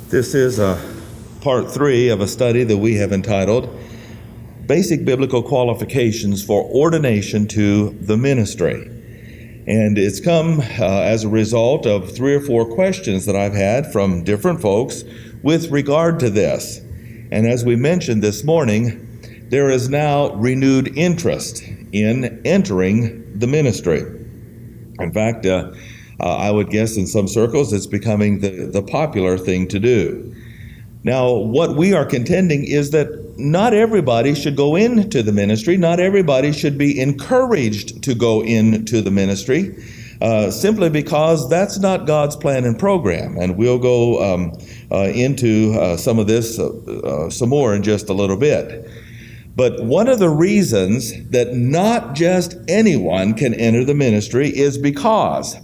This is part 3 of a study that we have entitled Basic Biblical Qualifications for Ordination to the Ministry. And it's come as a result of 3 or 4 questions that I've had from different folks with regard to this. And as we mentioned this morning, there is now renewed interest in entering the ministry. In fact, I would guess in some circles it's becoming the popular thing to do. Now, what we are contending is that not everybody should go into the ministry. Not everybody should be encouraged to go into the ministry, simply because that's not God's plan and program. And we'll go into some of this some more in just a little bit. But one of the reasons that not just anyone can enter the ministry is because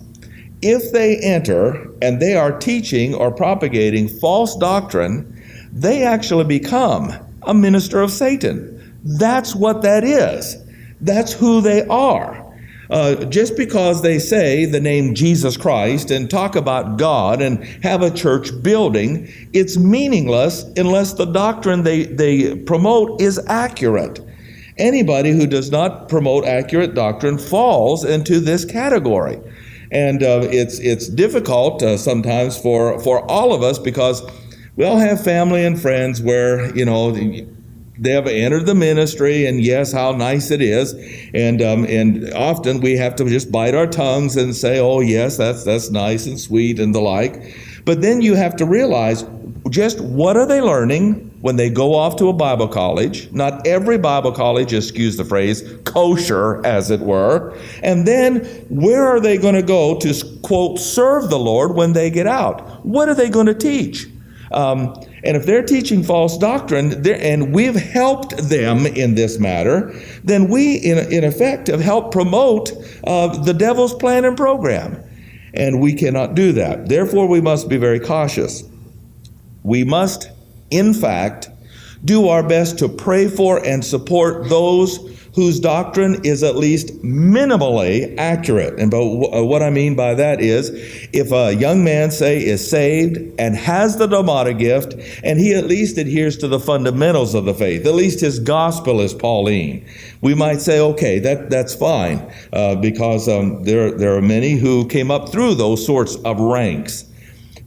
if they enter and they are teaching or propagating false doctrine, they actually become a minister of Satan. That's what that is. That's who they are. Just because they say the name Jesus Christ and talk about God and have a church building, it's meaningless unless the doctrine they promote is accurate. Anybody who does not promote accurate doctrine falls into this category. And it's difficult sometimes for all of us, because we all have family and friends where, they have entered the ministry, and yes, how nice it is. And often we have to just bite our tongues and say, oh yes, that's nice and sweet and the like. But then you have to realize just what are they learning when they go off to a Bible college. Not every Bible college, excuse the phrase, kosher as it were. And then where are they going to go to, quote, serve the Lord when they get out? What are they going to teach? And if they're teaching false doctrine, and we've helped them in this matter, then we, in effect, have helped promote the devil's plan and program. And we cannot do that. Therefore, we must be very cautious. We must, in fact, do our best to pray for and support those whose doctrine is at least minimally accurate. And what I mean by that is, if a young man, say, is saved and has the Domata gift, and he at least adheres to the fundamentals of the faith, at least his gospel is Pauline, we might say, okay, that's fine, because there are many who came up through those sorts of ranks.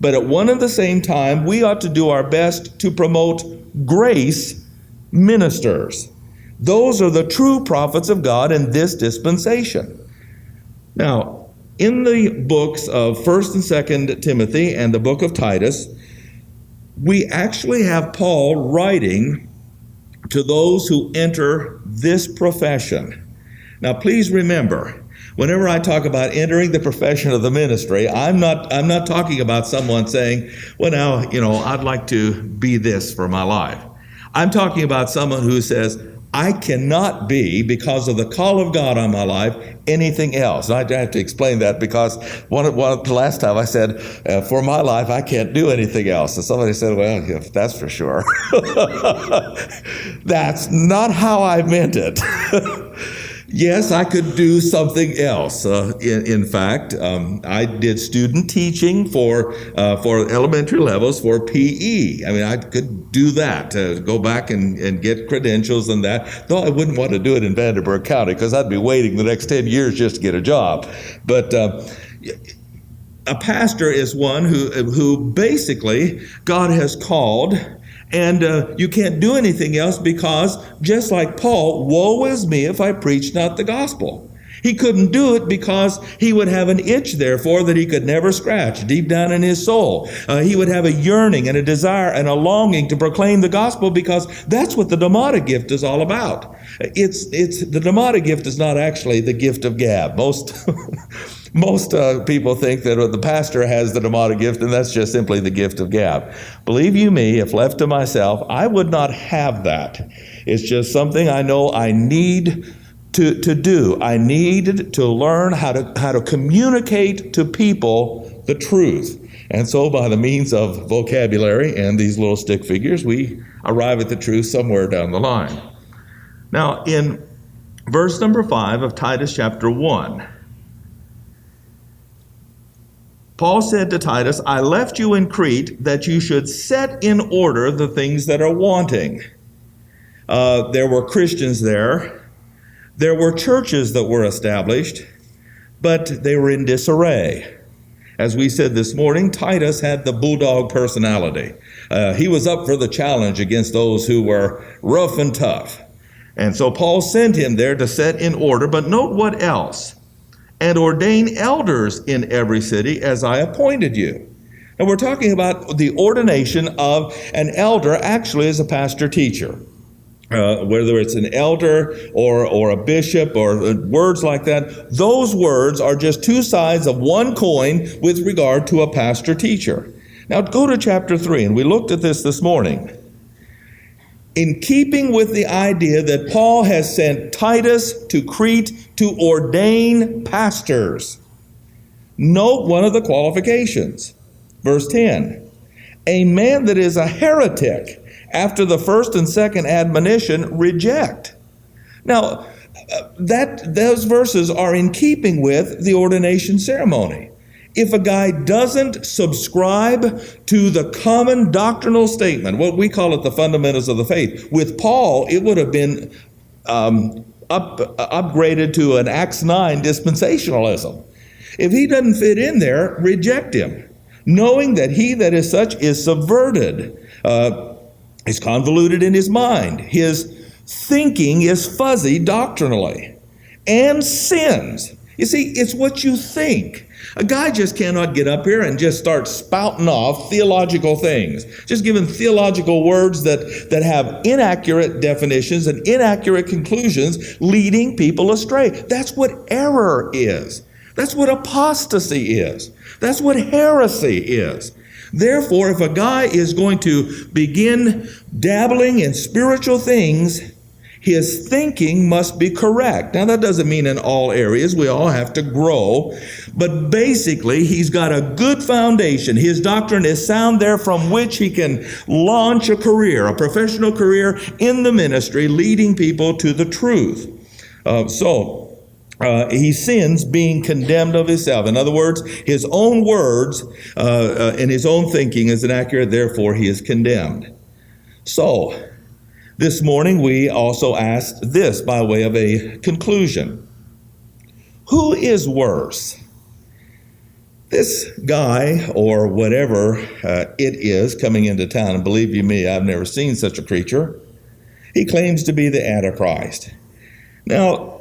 But at one and the same time, we ought to do our best to promote grace ministers. Those are the true prophets of God in this dispensation. Now, in the books of 1st and 2nd Timothy and the book of Titus, we actually have Paul writing to those who enter this profession. Now, please remember, whenever I talk about entering the profession of the ministry, I'm not talking about someone saying, well, now, I'd like to be this for my life. I'm talking about someone who says, I cannot be, because of the call of God on my life, anything else. And I have to explain that, because the last time I said, for my life, I can't do anything else. And somebody said, well, yeah, that's for sure. That's not how I meant it. Yes, I could do something else. In fact, I did student teaching for elementary levels for PE. I mean, I could do that, go back and get credentials and that, though I wouldn't want to do it in Vanderburgh County, because I'd be waiting the next 10 years just to get a job. But a pastor is one who basically God has called. And you can't do anything else, because just like Paul, woe is me if I preach not the gospel. He couldn't do it because he would have an itch, therefore, that he could never scratch deep down in his soul. He would have a yearning and a desire and a longing to proclaim the gospel, because that's what the Domata gift is all about. It's the Domata gift is not actually the gift of gab. Most people think that the pastor has the Domata gift, and that's just simply the gift of gab. Believe you me, if left to myself, I would not have that. It's just something I know I need to do. I need to learn how to communicate to people the truth. And so by the means of vocabulary and these little stick figures, we arrive at the truth somewhere down the line. Now, in verse number 5 of Titus chapter 1, Paul said to Titus, I left you in Crete that you should set in order the things that are wanting. There were Christians there. There were churches that were established, but they were in disarray. As we said this morning, Titus had the bulldog personality. He was up for the challenge against those who were rough and tough. And so Paul sent him there to set in order, but note what else. And ordain elders in every city as I appointed you. And we're talking about the ordination of an elder actually as a pastor-teacher. Whether it's an elder or a bishop or words like that, those words are just two sides of one coin with regard to a pastor-teacher. Now go to chapter 3, and we looked at this morning. In keeping with the idea that Paul has sent Titus to Crete to ordain pastors, note one of the qualifications. Verse 10, a man that is a heretic after the first and second admonition, reject. Now, those verses are in keeping with the ordination ceremony. If a guy doesn't subscribe to the common doctrinal statement, what we call it the fundamentals of the faith, with Paul, it would have been upgraded to an Acts 9 dispensationalism. If he doesn't fit in there, reject him, knowing that he that is such is subverted. He's convoluted in his mind. His thinking is fuzzy doctrinally and sins. You see, it's what you think. A guy just cannot get up here and just start spouting off theological things, just giving theological words that have inaccurate definitions and inaccurate conclusions, leading people astray. That's what error is. That's what apostasy is. That's what heresy is. Therefore, if a guy is going to begin dabbling in spiritual things, his thinking must be correct. Now, that doesn't mean in all areas. We all have to grow. But basically, he's got a good foundation. His doctrine is sound there from which he can launch a career, a professional career in the ministry, leading people to the truth. He sins being condemned of himself. In other words, his own words and his own thinking is inaccurate, therefore he is condemned. So, this morning we also asked this by way of a conclusion. Who is worse? This guy, or whatever it is, coming into town, and believe you me, I've never seen such a creature. He claims to be the Antichrist. Now,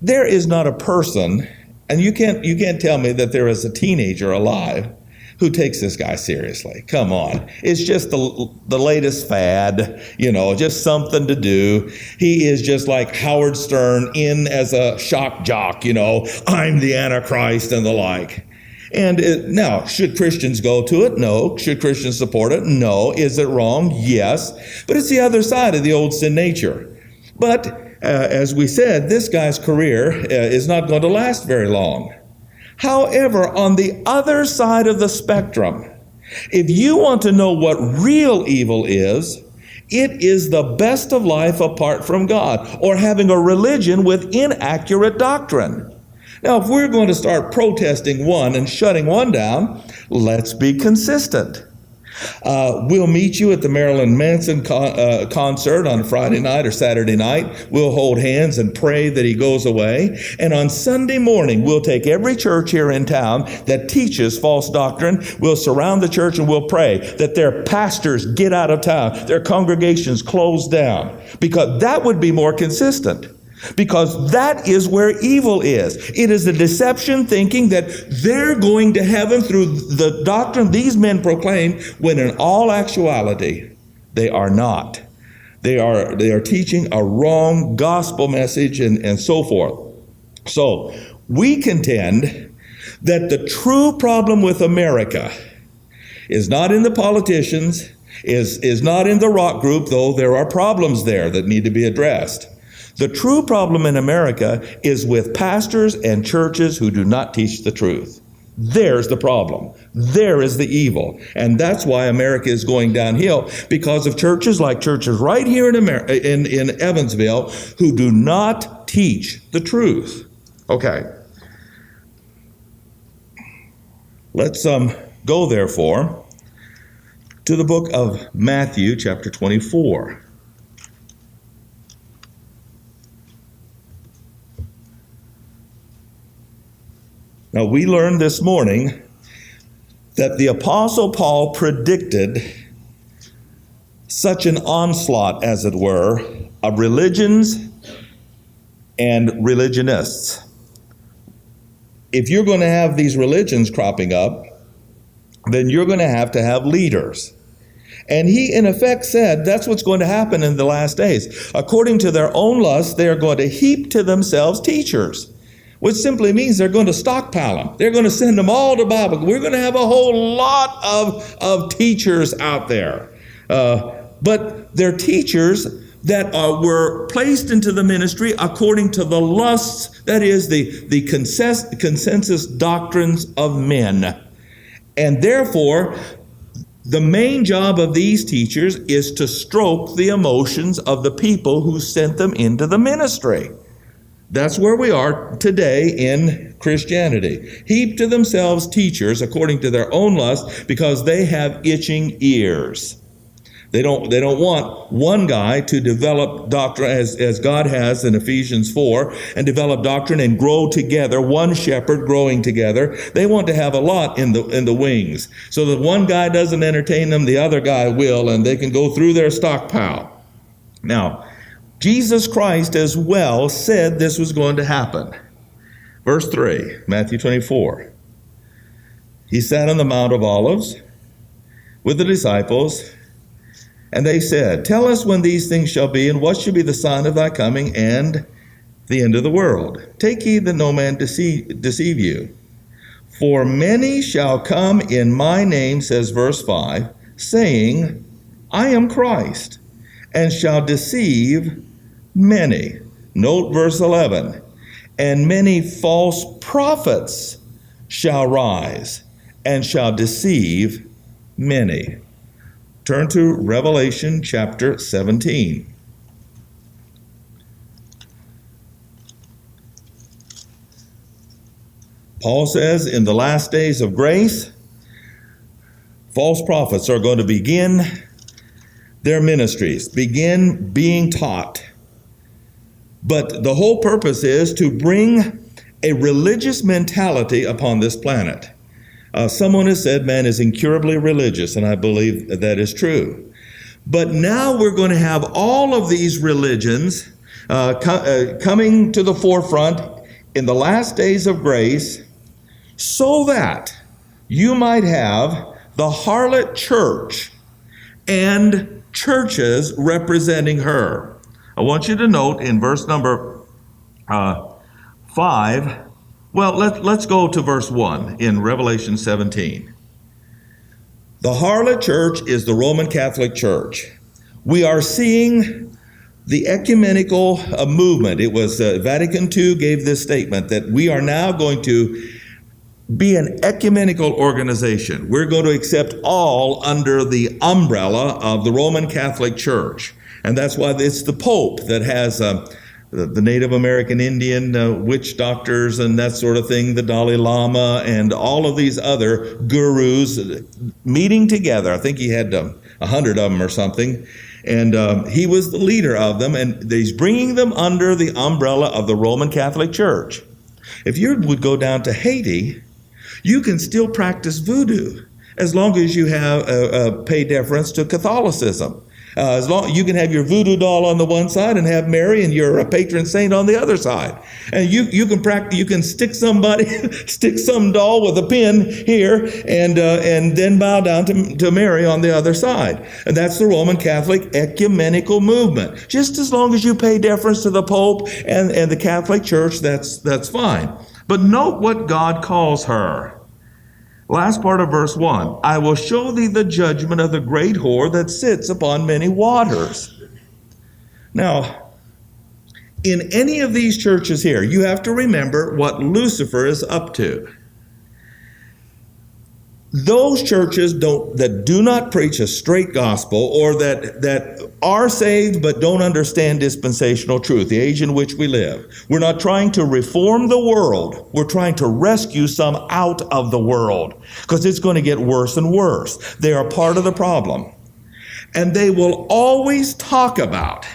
there is not a person, and you can't tell me that there is a teenager alive who takes this guy seriously. Come on. It's just the latest fad, just something to do. He is just like Howard Stern in as a shock jock, I'm the Antichrist and the like. And now, should Christians go to it? No. Should Christians support it? No. Is it wrong? Yes. But it's the other side of the old sin nature. But as we said, this guy's career is not going to last very long. However, on the other side of the spectrum, if you want to know what real evil is, it is the best of life apart from God, or having a religion with inaccurate doctrine. Now, if we're going to start protesting one and shutting one down, let's be consistent. We'll meet you at the Marilyn Manson concert on Friday night or Saturday night. We'll hold hands and pray that he goes away. And on Sunday morning, we'll take every church here in town that teaches false doctrine. We'll surround the church and we'll pray that their pastors get out of town, their congregations close down, because that would be more consistent. Because that is where evil is. It is the deception thinking that they're going to heaven through the doctrine these men proclaim, when in all actuality, they are not. They are teaching a wrong gospel message and so forth. So, we contend that the true problem with America is not in the politicians, is not in the rock group, though there are problems there that need to be addressed. The true problem in America is with pastors and churches who do not teach the truth. There's the problem. There is the evil. And that's why America is going downhill, because of churches like churches right here in Evansville who do not teach the truth. Okay. Let's go, therefore, to the book of Matthew, chapter 24. Now, we learned this morning that the Apostle Paul predicted such an onslaught, as it were, of religions and religionists. If you're going to have these religions cropping up, then you're going to have leaders. And he, in effect, said that's what's going to happen in the last days. According to their own lusts, they are going to heap to themselves teachers, which simply means they're going to stockpile them. They're going to send them all to Bible. We're going to have a whole lot of teachers out there. But they're teachers that were placed into the ministry according to the lusts, that is, the consensus doctrines of men. And therefore, the main job of these teachers is to stroke the emotions of the people who sent them into the ministry. That's where we are today in Christianity. Heap to themselves teachers according to their own lust, because they have itching ears. They don't want one guy to develop doctrine as God has in Ephesians 4 and develop doctrine and grow together, one shepherd growing together. They want to have a lot in the wings, so that one guy doesn't entertain them, the other guy will, and they can go through their stockpile. Now, Jesus Christ as well said this was going to happen. Verse 3, Matthew 24. He sat on the Mount of Olives with the disciples, and they said, "Tell us when these things shall be, and what shall be the sign of thy coming and the end of the world? Take heed that no man deceive you. For many shall come in my name," says verse 5, "saying, I am Christ, and shall deceive many." Note verse 11, "And many false prophets shall rise, and shall deceive many." Turn to Revelation chapter 17. Paul says, in the last days of grace, false prophets are going to begin their ministries, begin being taught. But the whole purpose is to bring a religious mentality upon this planet. Someone has said man is incurably religious, and I believe that is true. But now we're going to have all of these religions coming to the forefront in the last days of grace, so that you might have the harlot church and churches representing her. I want you to note in verse number 5, well, let's go to verse 1 in Revelation 17. The harlot church is the Roman Catholic Church. We are seeing the ecumenical movement. It was Vatican II gave this statement that we are now going to be an ecumenical organization. We're going to accept all under the umbrella of the Roman Catholic Church. And that's why it's the Pope that has the Native American Indian witch doctors and that sort of thing, the Dalai Lama and all of these other gurus meeting together. I think he had 100 of them or something. And he was the leader of them, and he's bringing them under the umbrella of the Roman Catholic Church. If you would go down to Haiti, you can still practice voodoo as long as you have pay deference to Catholicism. As long you can have your voodoo doll on the one side and have Mary and your patron saint on the other side, and you can practice. You can stick some doll with a pin here, and then bow down to Mary on the other side. And that's the Roman Catholic ecumenical movement. Just as long as you pay deference to the Pope and the Catholic Church, that's fine. But note what God calls her. Last part of verse 1, "I will show thee the judgment of the great whore that sits upon many waters." Now, in any of these churches here, you have to remember what Lucifer is up to. those churches that do not preach a straight gospel, or that are saved but don't understand dispensational truth, the age in which we live. We're not trying to reform the world. We're trying to rescue some out of the world, because it's going to get worse and worse. They are part of the problem. And they will always talk about,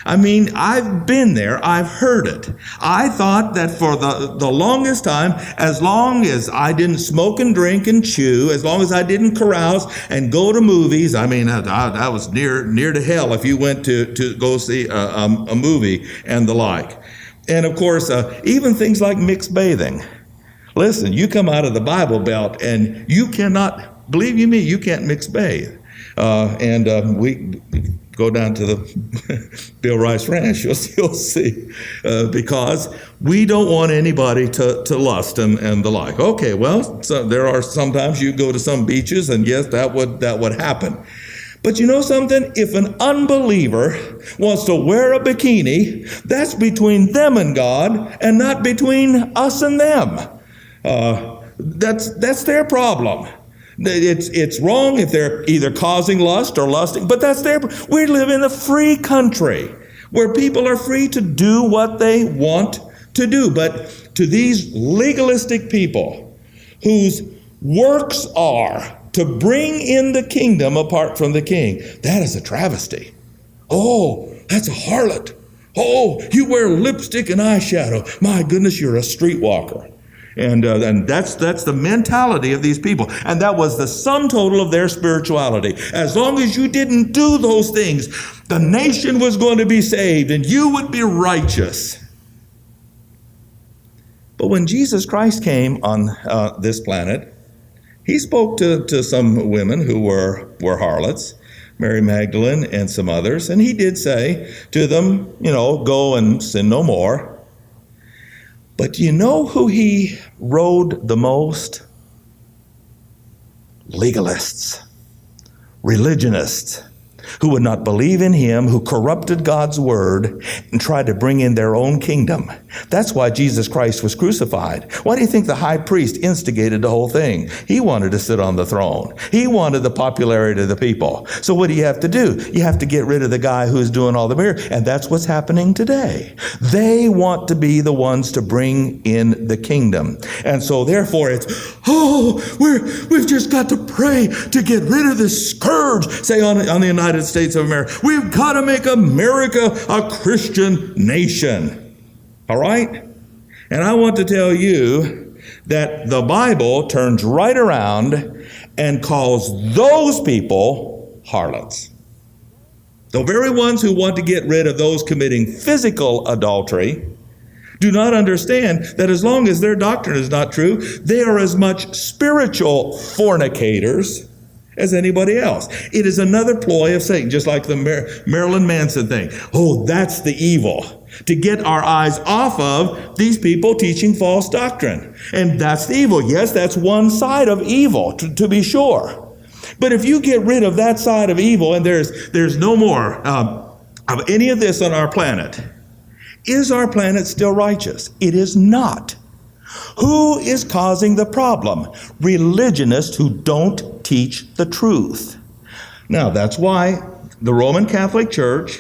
I've been there, I've heard it. I thought that for the longest time, as long as I didn't smoke and drink and chew, as long as I didn't carouse and go to movies, that was near to hell if you went to go see a movie and the like. And of course, even things like mixed bathing. Listen, you come out of the Bible Belt and you cannot, believe you me, you can't mix bathe. We go down to the Bill Rice Ranch, you'll see, because we don't want anybody to lust and the like. Okay, well, so there are sometimes you go to some beaches, and yes, that would happen. But you know something? If an unbeliever wants to wear a bikini, that's between them and God, and not between us and them. That's their problem. It's wrong if they're either causing lust or lusting, but we live in a free country where people are free to do what they want to do. But to these legalistic people whose works are to bring in the kingdom apart from the king, that is a travesty. Oh, that's a harlot. Oh, you wear lipstick and eyeshadow. My goodness, you're a streetwalker. And that's the mentality of these people. And that was the sum total of their spirituality. As long as you didn't do those things, the nation was going to be saved and you would be righteous. But when Jesus Christ came on this planet, he spoke to some women who were harlots, Mary Magdalene and some others, and he did say to them, go and sin no more. But you know who he rode the most? Legalists, religionists, who would not believe in him, who corrupted God's word and tried to bring in their own kingdom. That's why Jesus Christ was crucified. Why do you think the high priest instigated the whole thing? He wanted to sit on the throne. He wanted the popularity of the people. So what do you have to do? You have to get rid of the guy who's doing all the miracles. And that's what's happening today. They want to be the ones to bring in the kingdom. And so therefore it's, we've just got to pray to get rid of this scourge, say on the United States of America. We've got to make America a Christian nation. All right? And I want to tell you that the Bible turns right around and calls those people harlots. The very ones who want to get rid of those committing physical adultery do not understand that as long as their doctrine is not true, they are as much spiritual fornicators as anybody else. It is another ploy of Satan, just like the Marilyn Manson thing. Oh, that's the evil. To get our eyes off of these people teaching false doctrine. And that's the evil. Yes, that's one side of evil, to be sure. But if you get rid of that side of evil, and there's no more of any of this on our planet, is our planet still righteous? It is not. Who is causing the problem? Religionists who don't teach the truth. Now, that's why the Roman Catholic Church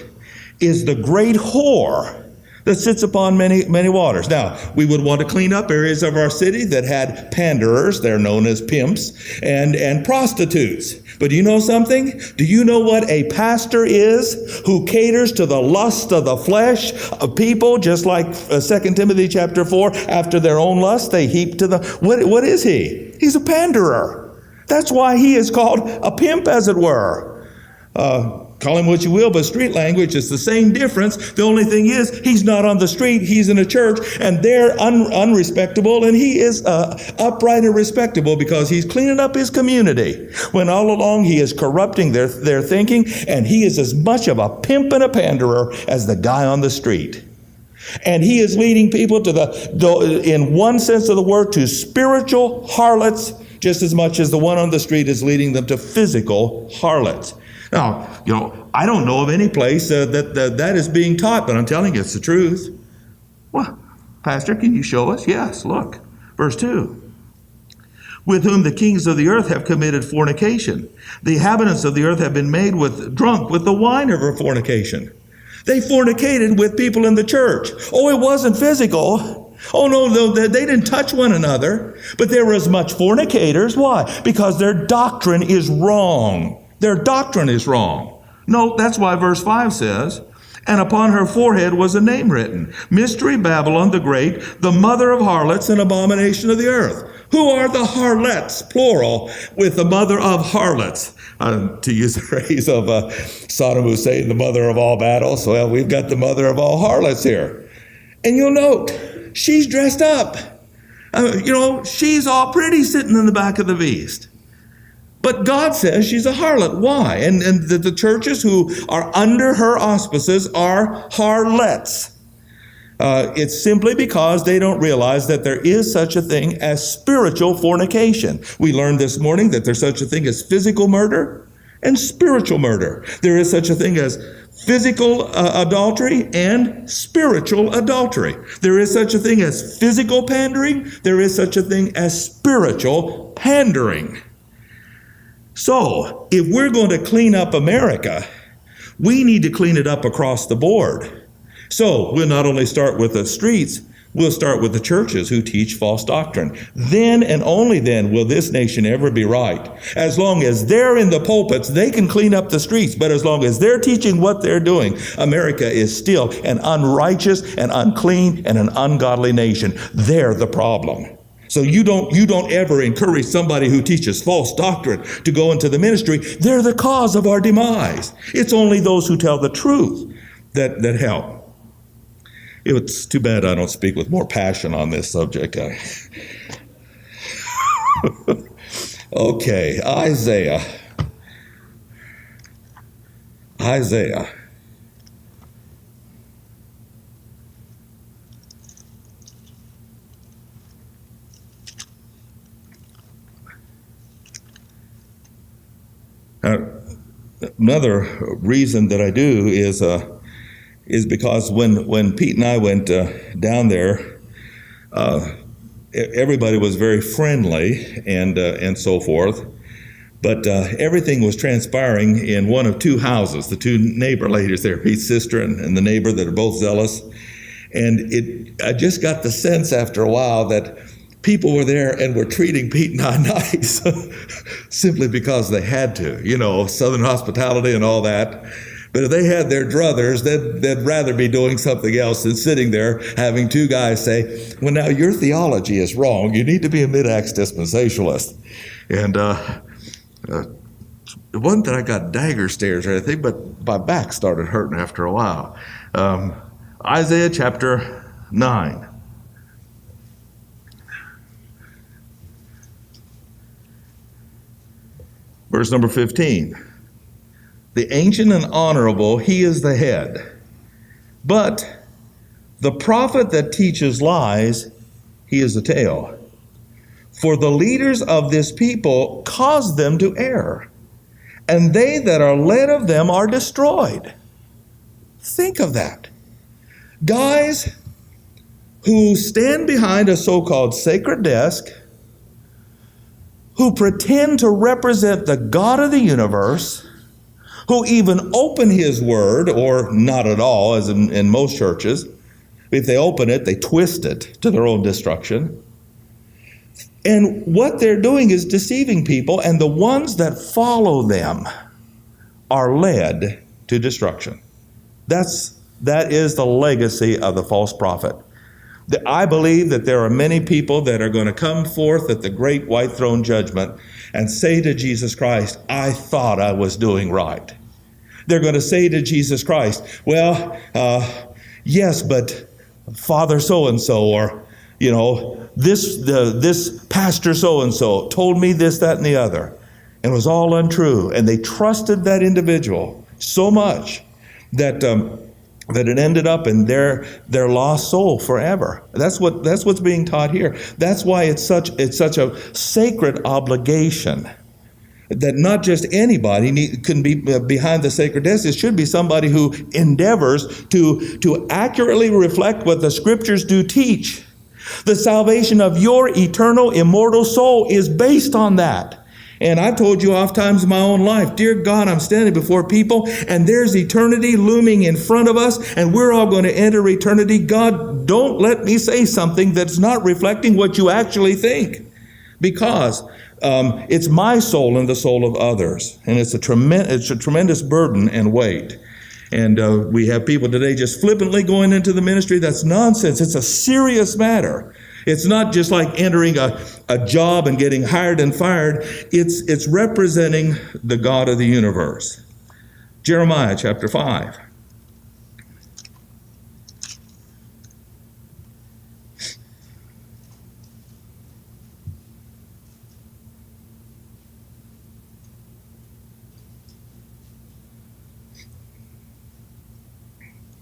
is the great whore that sits upon many waters. Now, we would want to clean up areas of our city that had panderers, they're known as pimps, and prostitutes. But do you know something? Do you know what a pastor is who caters to the lust of the flesh of people, just like 2 Timothy chapter 4, after their own lust, they heap to the... What is he? He's a panderer. That's why he is called a pimp, as it were. Call him what you will, but street language is the same difference. The only thing is, he's not on the street, he's in a church, and they're unrespectable, and he is upright and respectable because he's cleaning up his community. When all along he is corrupting their thinking, and he is as much of a pimp and a panderer as the guy on the street. And he is leading people to in one sense of the word, to spiritual harlots, just as much as the one on the street is leading them to physical harlots. Now, I don't know of any place that is being taught, but I'm telling you, it's the truth. Well, Pastor, can you show us? Yes, look. Verse 2. with whom the kings of the earth have committed fornication. The inhabitants of the earth have been made drunk with the wine of her fornication. They fornicated with people in the church. Oh, it wasn't physical. Oh, no, they didn't touch one another. But they were as much fornicators. Why? Because their doctrine is wrong. Their doctrine is wrong. No, that's why verse 5 says, and upon her forehead was a name written, Mystery Babylon the Great, the mother of harlots and abomination of the earth. Who are the harlots, plural, with the mother of harlots? To use the phrase of Saddam Hussein, the mother of all battles. Well, we've got the mother of all harlots here. And you'll note, she's dressed up. She's all pretty sitting in the back of the beast. But God says she's a harlot. Why? And the churches who are under her auspices are harlots. It's simply because they don't realize that there is such a thing as spiritual fornication. We learned this morning that there's such a thing as physical murder and spiritual murder. There is such a thing as physical adultery and spiritual adultery. There is such a thing as physical pandering. There is such a thing as spiritual pandering. So, if we're going to clean up America, we need to clean it up across the board. So, we'll not only start with the streets, we'll start with the churches who teach false doctrine. Then and only then will this nation ever be right. As long as they're in the pulpits, they can clean up the streets. But as long as they're teaching what they're doing, America is still an unrighteous and unclean and an ungodly nation. They're the problem. So you don't ever encourage somebody who teaches false doctrine to go into the ministry. They're the cause of our demise. It's only those who tell the truth that help. It's too bad I don't speak with more passion on this subject. Okay, Isaiah. Another reason that I do is because when Pete and I went down there, everybody was very friendly and so forth, but everything was transpiring in one of two houses. The two neighbor ladies there, Pete's sister and the neighbor, that are both zealous, and I just got the sense after a while that people were there and were treating Pete and I nice simply because they had to, Southern hospitality and all that. But if they had their druthers, they'd rather be doing something else than sitting there having two guys say, well, now your theology is wrong. You need to be a mid-acts dispensationalist. And it wasn't that I got dagger stares or anything, but my back started hurting after a while. Isaiah chapter 9. Verse number 15, the ancient and honorable, he is the head. But the prophet that teaches lies, he is the tail. For the leaders of this people cause them to err, and they that are led of them are destroyed. Think of that. Guys who stand behind a so-called sacred desk, who pretend to represent the God of the universe, who even open his word, or not at all, as in most churches. If they open it, they twist it to their own destruction. And what they're doing is deceiving people, and the ones that follow them are led to destruction. That is the legacy of the false prophet. I believe that there are many people that are going to come forth at the great white throne judgment and say to Jesus Christ, I thought I was doing right. They're going to say to Jesus Christ, well, yes, but Father so-and-so, or, this pastor so-and-so told me this, that, and the other. And it was all untrue. And they trusted that individual so much that it ended up in their lost soul forever. That's what's being taught here. That's why it's such a sacred obligation that not just anybody can be behind the sacred desk. It should be somebody who endeavors to accurately reflect what the scriptures do teach, The salvation of your eternal, immortal soul is based on that. And I've told you oft times in my own life, dear God, I'm standing before people and there's eternity looming in front of us and we're all going to enter eternity. God, don't let me say something that's not reflecting what you actually think, because it's my soul and the soul of others. And it's a tremendous burden and weight. And we have people today just flippantly going into the ministry. That's nonsense. It's a serious matter. It's not just like entering a job and getting hired and fired. It's representing the God of the universe. Jeremiah chapter 5.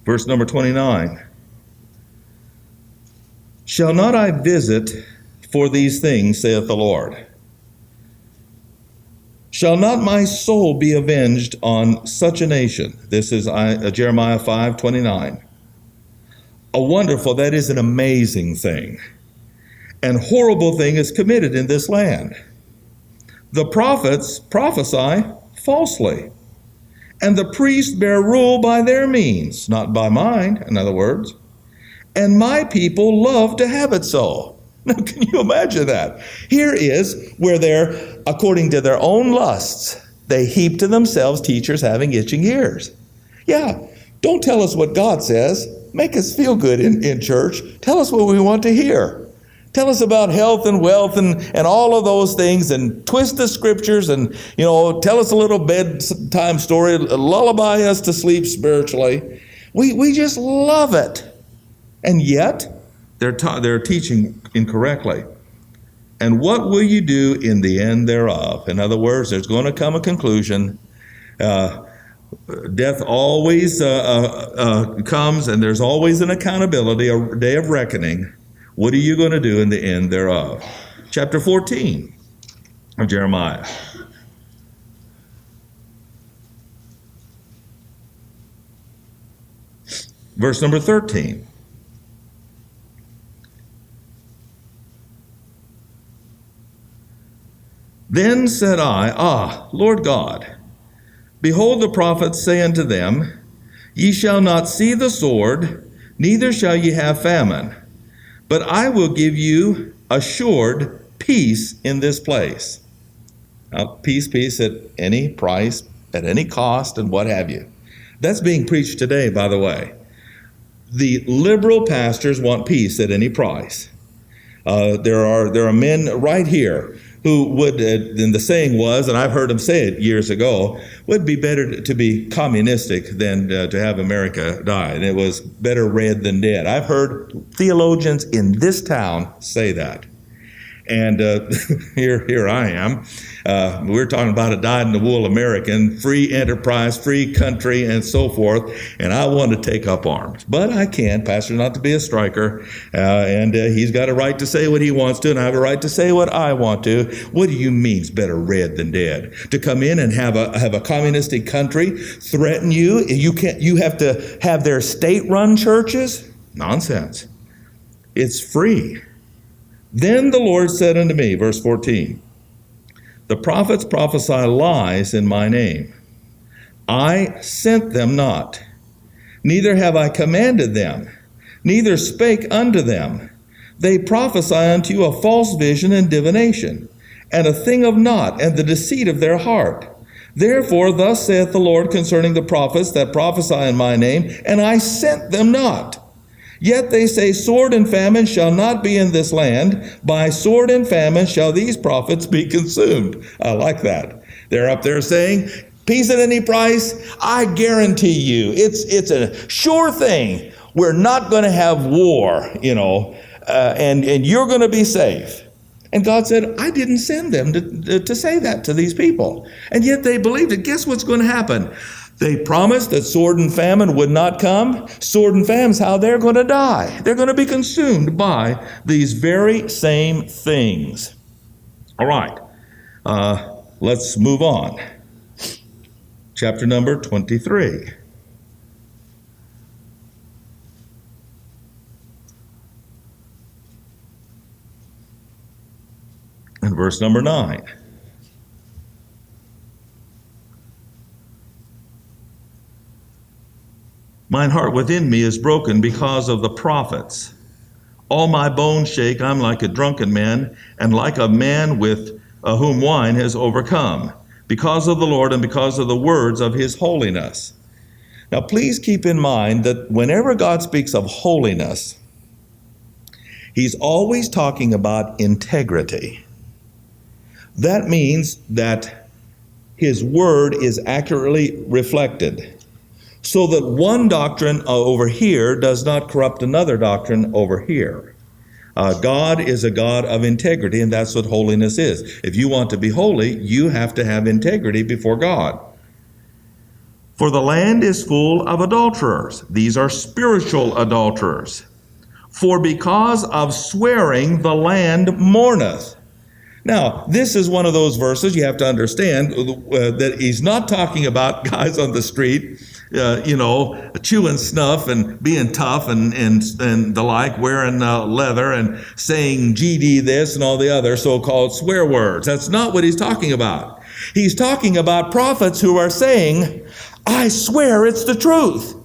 Verse number 29. Shall not I visit for these things, saith the Lord? Shall not my soul be avenged on such a nation? This is Jeremiah 5:29. A wonderful, that is an amazing thing. And horrible thing is committed in this land. The prophets prophesy falsely, and the priests bear rule by their means, not by mine, in other words. And my people love to have it so. Now, can you imagine that? Here is where they're, according to their own lusts, they heap to themselves teachers having itching ears. Yeah, don't tell us what God says. Make us feel good in church. Tell us what we want to hear. Tell us about health and wealth and all of those things, and twist the scriptures and, tell us a little bedtime story, lullaby us to sleep spiritually. We just love it. And yet, they're teaching incorrectly. And what will you do in the end thereof? In other words, there's going to come a conclusion. Death always comes, and there's always an accountability, a day of reckoning. What are you going to do in the end thereof? Chapter 14 of Jeremiah. Verse number 13. Then said I, Lord God, behold, the prophets say unto them, Ye shall not see the sword, neither shall ye have famine, but I will give you assured peace in this place. Now, peace at any price, at any cost, and what have you. That's being preached today, by the way. The liberal pastors want peace at any price. There are men right here who would, and the saying was, and I've heard them say it years ago, would be better to be communistic than to have America die. And it was better red than dead. I've heard theologians in this town say that. And here I am. We're talking about a dyed-in-the-wool American, free enterprise, free country, and so forth. And I want to take up arms. But I can't. Pastor's not to be a striker. And he's got a right to say what he wants to, and I have a right to say what I want to. What do you mean it's better red than dead? To come in and have a communistic country threaten you? You have to have their state-run churches? Nonsense. It's free. Then the Lord said unto me, verse 14, the prophets prophesy lies in my name. I sent them not, neither have I commanded them, neither spake unto them. They prophesy unto you a false vision and divination, and a thing of naught, and the deceit of their heart. Therefore thus saith the Lord concerning the prophets that prophesy in my name, and I sent them not. Yet they say, sword and famine shall not be in this land. By sword and famine shall these prophets be consumed. I like that. They're up there saying, peace at any price. I guarantee you, it's a sure thing. We're not going to have war, and you're going to be safe. And God said, I didn't send them to say that to these people. And yet they believed it. Guess what's going to happen? They promised that sword and famine would not come. Sword and famine is how they're going to die. They're going to be consumed by these very same things. All right, let's move on. Chapter number 23. verse number 9. Mine heart within me is broken because of the prophets. All my bones shake. I'm like a drunken man, and like a man with whom wine has overcome, because of the Lord and because of the words of his holiness. Now, please keep in mind that whenever God speaks of holiness, he's always talking about integrity. That means that his word is accurately reflected, so that one doctrine over here does not corrupt another doctrine over here. God is a God of integrity, and that's what holiness is. If you want to be holy, you have to have integrity before God. For the land is full of adulterers. These are spiritual adulterers. For because of swearing, the land mourneth. Now, this is one of those verses you have to understand that he's not talking about guys on the street, chewing snuff and being tough and the like, wearing leather and saying GD this and all the other so-called swear words. That's not what he's talking about. He's talking about prophets who are saying, I swear it's the truth.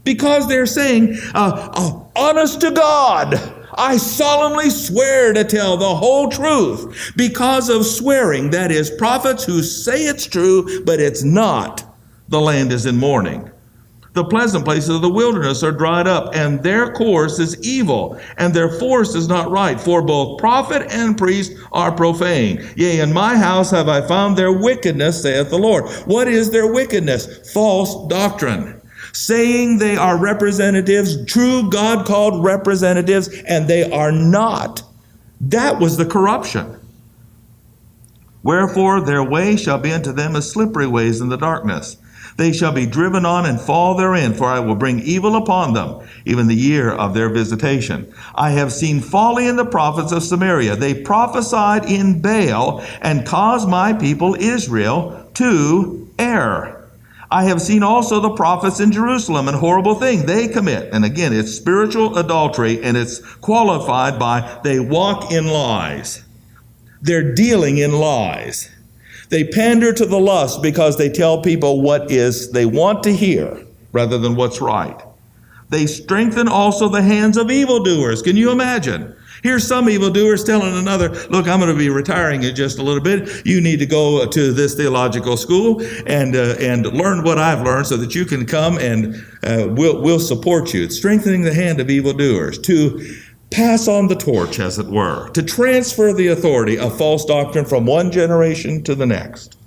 Because they're saying, honest to God, I solemnly swear to tell the whole truth. Because of swearing, that is, prophets who say it's true, but it's not, the land is in mourning. The pleasant places of the wilderness are dried up, and their course is evil, and their force is not right. For both prophet and priest are profane. Yea, in my house have I found their wickedness, saith the Lord. What is their wickedness? False doctrine. Saying they are representatives, true God-called representatives, and they are not. That was the corruption. Wherefore their way shall be unto them as slippery ways in the darkness. They shall be driven on and fall therein, for I will bring evil upon them, even the year of their visitation. I have seen folly in the prophets of Samaria. They prophesied in Baal and caused my people Israel to err. I have seen also the prophets in Jerusalem, and horrible thing they commit. And again, it's spiritual adultery, and it's qualified by they walk in lies. They're dealing in lies. They pander to the lust because they tell people what is they want to hear rather than what's right. They strengthen also the hands of evildoers. Can you imagine? Here's some evildoers telling another, look, I'm going to be retiring in just a little bit. You need to go to this theological school and learn what I've learned so that you can come and we'll support you. It's strengthening the hand of evildoers to pass on the torch, as it were, to transfer the authority of false doctrine from one generation to the next.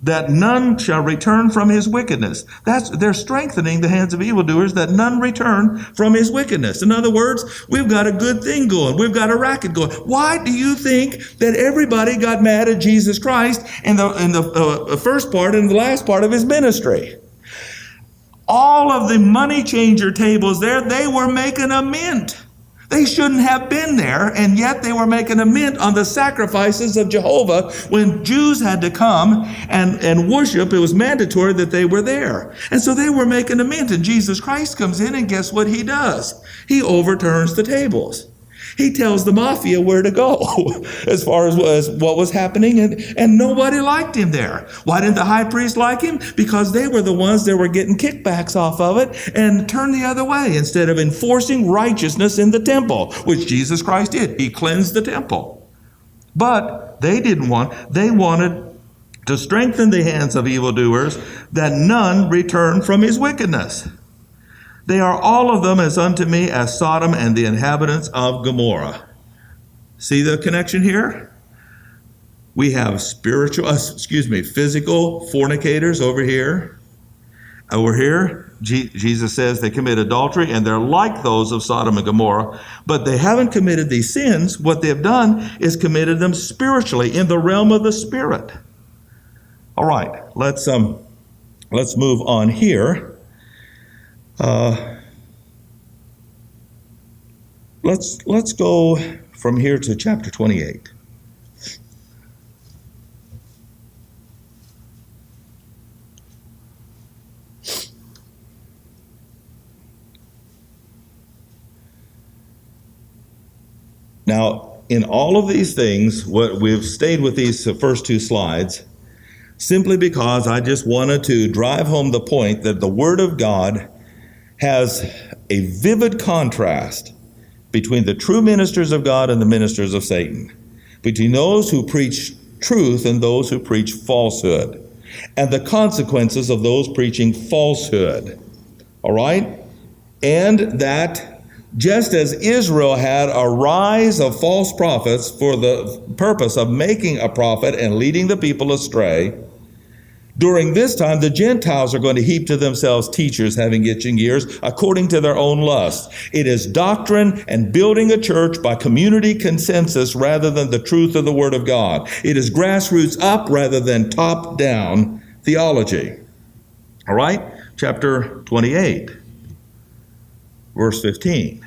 That none shall return from his wickedness. They're strengthening the hands of evildoers, that none return from his wickedness. In other words, we've got a good thing going. We've got a racket going. Why do you think that everybody got mad at Jesus Christ in the first part and the last part of his ministry? All of the money changer tables there, they were making a mint. They shouldn't have been there, and yet they were making a mint on the sacrifices of Jehovah. When Jews had to come and worship, it was mandatory that they were there. And so they were making a mint, and Jesus Christ comes in, and guess what he does? He overturns the tables. He tells the mafia where to go as far as what was happening, and nobody liked him there. Why didn't the high priest like him? Because they were the ones that were getting kickbacks off of it and turned the other way instead of enforcing righteousness in the temple, which Jesus Christ did. He cleansed the temple. But they wanted to strengthen the hands of evildoers, that none return from his wickedness. They are all of them as unto me as Sodom and the inhabitants of Gomorrah. See the connection here? We have physical fornicators over here. Over here, Jesus says they commit adultery, and they're like those of Sodom and Gomorrah, but they haven't committed these sins. What they've done is committed them spiritually, in the realm of the spirit. All right, let's move on here. Let's go from here to chapter 28. Now, in all of these things, what we've stayed with these first two slides, simply because I just wanted to drive home the point that the Word of God has a vivid contrast between the true ministers of God and the ministers of Satan, between those who preach truth and those who preach falsehood, and the consequences of those preaching falsehood. All right? And that just as Israel had a rise of false prophets for the purpose of making a prophet and leading the people astray, during this time, the Gentiles are going to heap to themselves teachers having itching ears according to their own lust. It is doctrine and building a church by community consensus rather than the truth of the Word of God. It is grassroots up rather than top down theology. All right? Chapter 28, verse 15.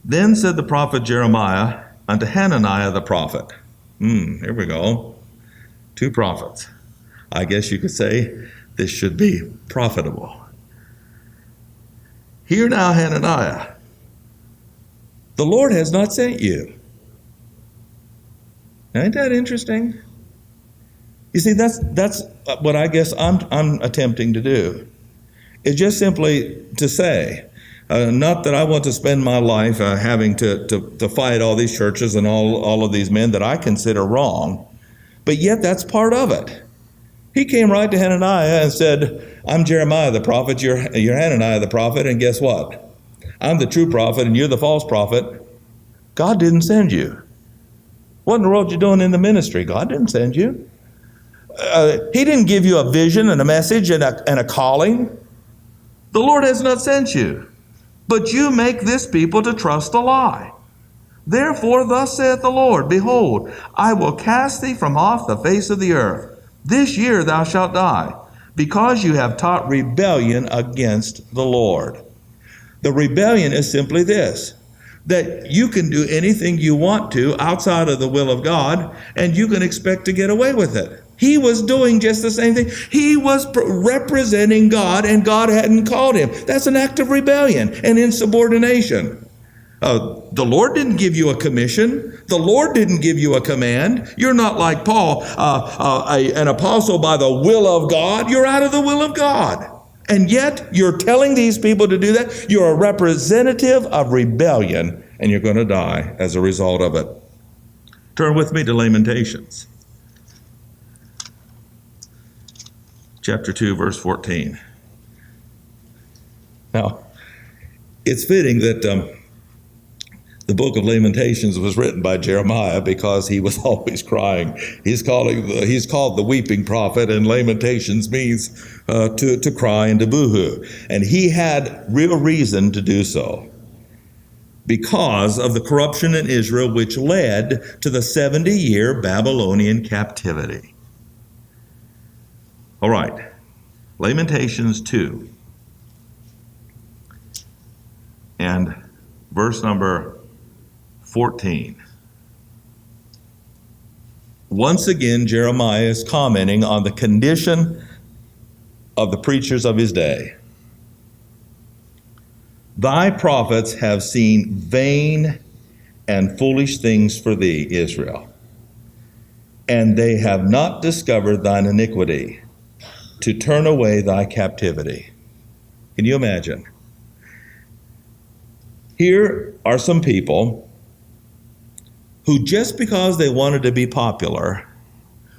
Then said the prophet Jeremiah unto Hananiah the prophet. Here we go. Two prophets. I guess you could say this should be profitable. Hear now, Hananiah, the Lord has not sent you. Ain't that interesting? You see, that's what I guess I'm attempting to do. It's just simply to say, not that I want to spend my life having to fight all these churches and all of these men that I consider wrong. But yet that's part of it. He came right to Hananiah and said, I'm Jeremiah the prophet, you're Hananiah the prophet, and guess what? I'm the true prophet and you're the false prophet. God didn't send you. What in the world are you doing in the ministry? God didn't send you. He didn't give you a vision and a message and a calling. The Lord has not sent you. But you make this people to trust a lie. Therefore, thus saith the Lord, behold, I will cast thee from off the face of the earth. This year thou shalt die, because you have taught rebellion against the Lord. The rebellion is simply this, that you can do anything you want to outside of the will of God, and you can expect to get away with it. He was doing just the same thing. He was representing God, and God hadn't called him. That's an act of rebellion and insubordination. The Lord didn't give you a commission. The Lord didn't give you a command. You're not like Paul, an apostle by the will of God. You're out of the will of God. And yet you're telling these people to do that. You're a representative of rebellion, and you're going to die as a result of it. Turn with me to Lamentations. Chapter 2, verse 14. Now, it's fitting that the book of Lamentations was written by Jeremiah because he was always crying. He's called the weeping prophet, and Lamentations means to cry and to boo-hoo. And he had real reason to do so because of the corruption in Israel, which led to the 70-year Babylonian captivity. All right, Lamentations 2 and verse number 14. Once again, Jeremiah is commenting on the condition of the preachers of his day. Thy prophets have seen vain and foolish things for thee, Israel, and they have not discovered thine iniquity, to turn away thy captivity. Can you imagine? Here are some people who, just because they wanted to be popular,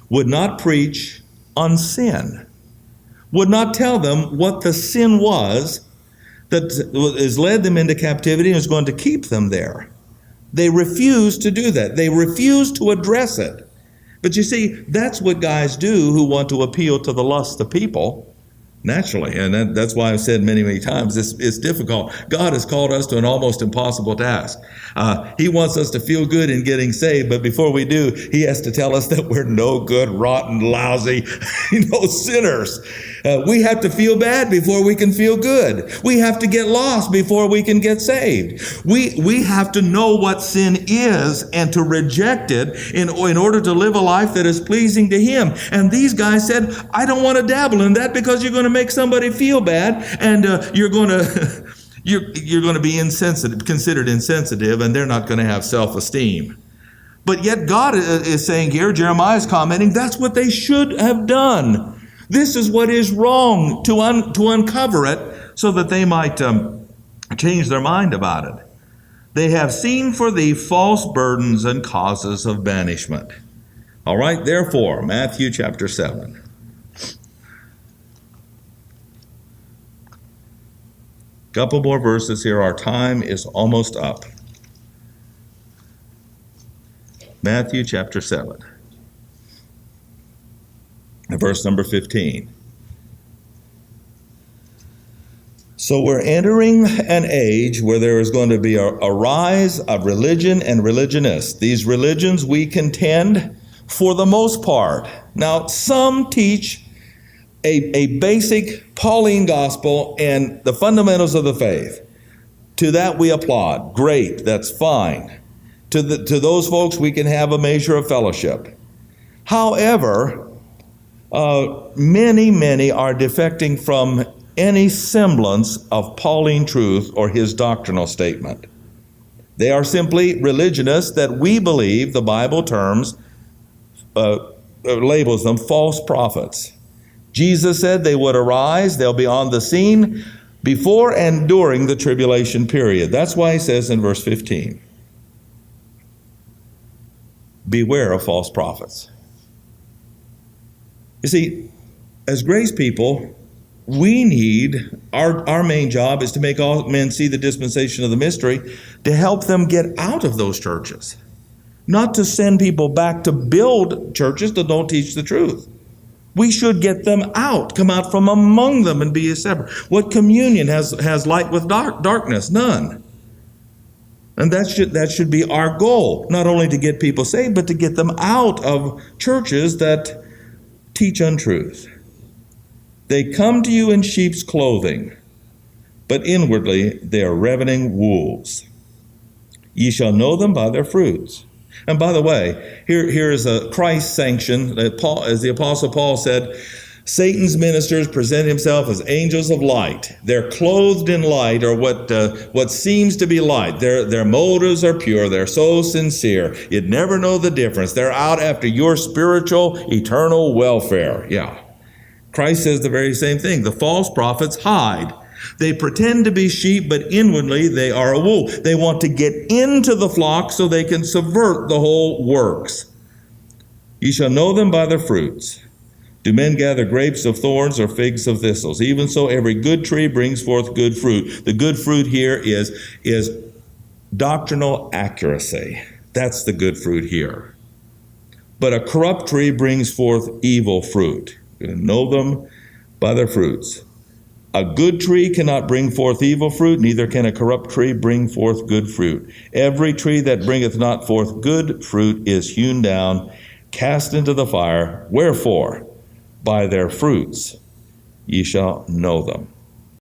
would not preach on sin, would not tell them what the sin was that has led them into captivity and is going to keep them there. They refused to do that. They refused to address it. But you see, that's what guys do who want to appeal to the lust of people. Naturally, and that's why I've said many, many times, it's difficult. God has called us to an almost impossible task. He wants us to feel good in getting saved, but before we do, he has to tell us that we're no good, rotten, lousy, sinners. We have to feel bad before we can feel good. We have to get lost before we can get saved. We have to know what sin is and to reject it in order to live a life that is pleasing to him. And these guys said, I don't want to dabble in that because you're going to make somebody feel bad, and you're going to you're going to be insensitive, considered insensitive, and they're not going to have self-esteem. But yet God is saying here, Jeremiah is commenting, that's what they should have done. This is what is wrong, to uncover it so that they might change their mind about it. They have seen for thee false burdens and causes of banishment. All right, therefore, Matthew chapter 7. Couple more verses here. Our time is almost up. Matthew chapter 7. Verse number 15. So we're entering an age where there is going to be a rise of religion and religionists. These religions, we contend, for the most part. Now, some teach a basic Pauline gospel and the fundamentals of the faith. To that we applaud. Great, that's fine. To those folks, we can have a measure of fellowship. However, many are defecting from any semblance of Pauline truth or his doctrinal statement. They are simply religionists that we believe the Bible labels them false prophets. Jesus said they would arise, they'll be on the scene before and during the tribulation period. That's why he says in verse 15, beware of false prophets. You see, as grace people, we need, our main job is to make all men see the dispensation of the mystery, to help them get out of those churches. Not to send people back to build churches that don't teach the truth. We should get them out, come out from among them and be separate. What communion has light with darkness? None. And that should be our goal, not only to get people saved, but to get them out of churches that teach untruth. They come to you in sheep's clothing, but inwardly they are ravening wolves. Ye shall know them by their fruits. And by the way, here is a Christ sanction. As the Apostle Paul said, Satan's ministers present himself as angels of light. They're clothed in light, or what seems to be light. Their motives are pure. They're so sincere. You'd never know the difference. They're out after your spiritual, eternal welfare. Yeah. Christ says the very same thing. The false prophets hide. They pretend to be sheep, but inwardly they are a wolf. They want to get into the flock so they can subvert the whole works. Ye shall know them by their fruits. Do men gather grapes of thorns or figs of thistles? Even so, every good tree brings forth good fruit. The good fruit here is doctrinal accuracy. That's the good fruit here. But a corrupt tree brings forth evil fruit. You know them by their fruits. A good tree cannot bring forth evil fruit, neither can a corrupt tree bring forth good fruit. Every tree that bringeth not forth good fruit is hewn down, cast into the fire. Wherefore, by their fruits ye shall know them.